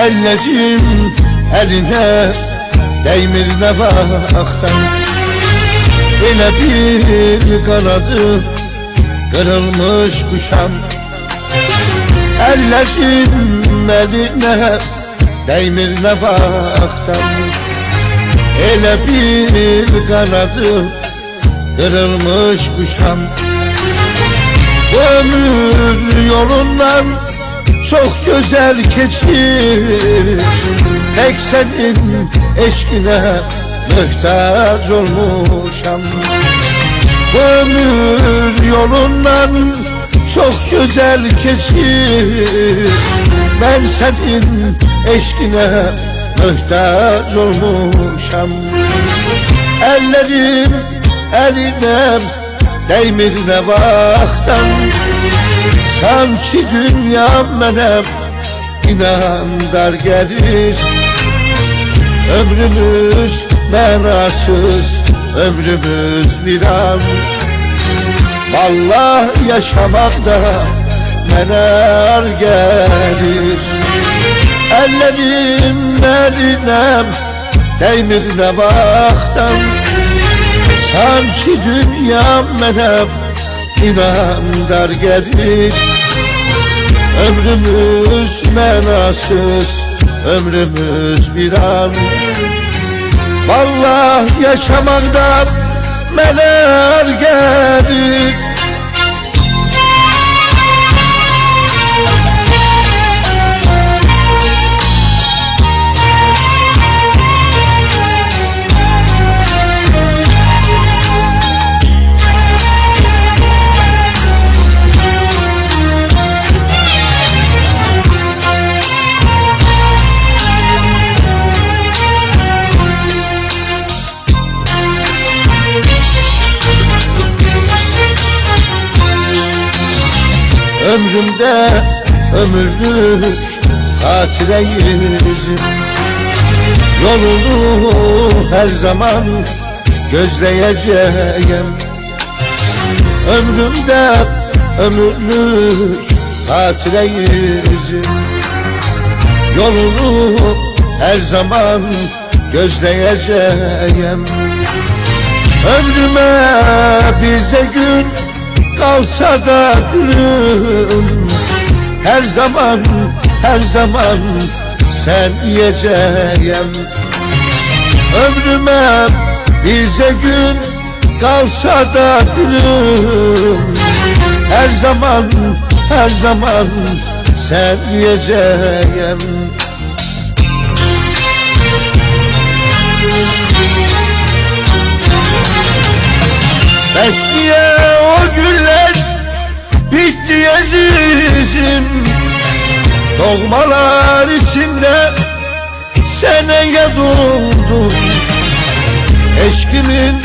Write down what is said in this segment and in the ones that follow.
Ellerim eline değmir ne vaktan, elə bir kanadı kırılmış kuşam. Ellerim eline değmir ne vaktan, elə bir kanadı kırılmış kuşam. Ömür yolundan çok güzel geçir, tek senin eşkine muhtaç olmuşam. Ömür yolundan çok güzel geçir, ben senin eşkine muhtaç olmuşam. Ellerim eline değmir ne vaktan, sanki dünya mənə inan dar gelir. Ömrümüz mənasız, ömrümüz bir an. Vallahi yaşamakta mənə ar gelir. Ellerim eline değmir ne vaktan, sanki dünya mənə inan dar gelir. Ömrümüz mənasız, ömrümüz bir an. Vallahi yaşamakta mənə ar gelir. Ömrümde ömürlük hatireyizim, yolunu her zaman gözleyeceğim. Ömrümde ömürlük hatireyizim, yolunu her zaman gözleyeceğim. Ömrüme bize gün kalsa da gülüm, her zaman her zaman sen diyeceğim. Ömrüme bize gün kalsa da gülüm, her zaman her zaman sen diyeceğim. Besliye o güller bitti azizim, doğmalar içinde seneye doldum. Eşkimin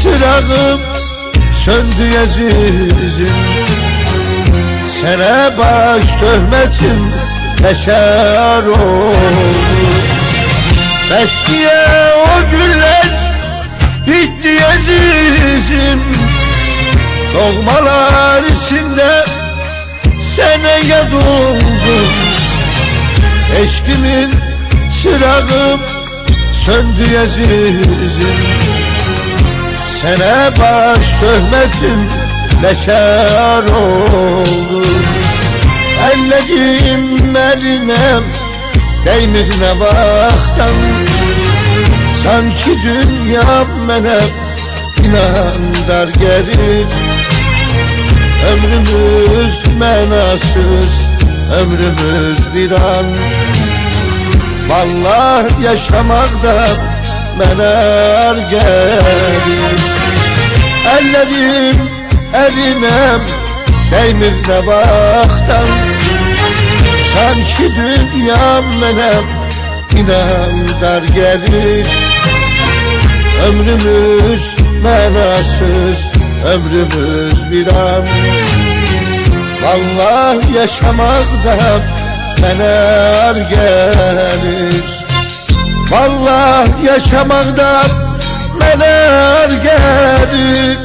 çırağım söndü azizim, sana baş töhmetim beşer oldu. Besliye o güller bitti azizim, doğmalar içinde seneye doldum. Eşkimin çırağım söndü azizim, sana baş töhmetim beşer oldu. Ellerim eline değmir ne vaktan, sanki dünya mənə inan dar gelir. Ömrümüz mənasız, ömrümüz bir an. Vallahi yaşamakta mənə ar gelir. Ellerim eline değmir ne vaktan, sanki dünya mənə inan dar gelir. Ömrümüz mənasız, ömrümüz bir an. Vallahi yaşamakta mənə ar gelir. Vallahi yaşamakta mənə ar gelir.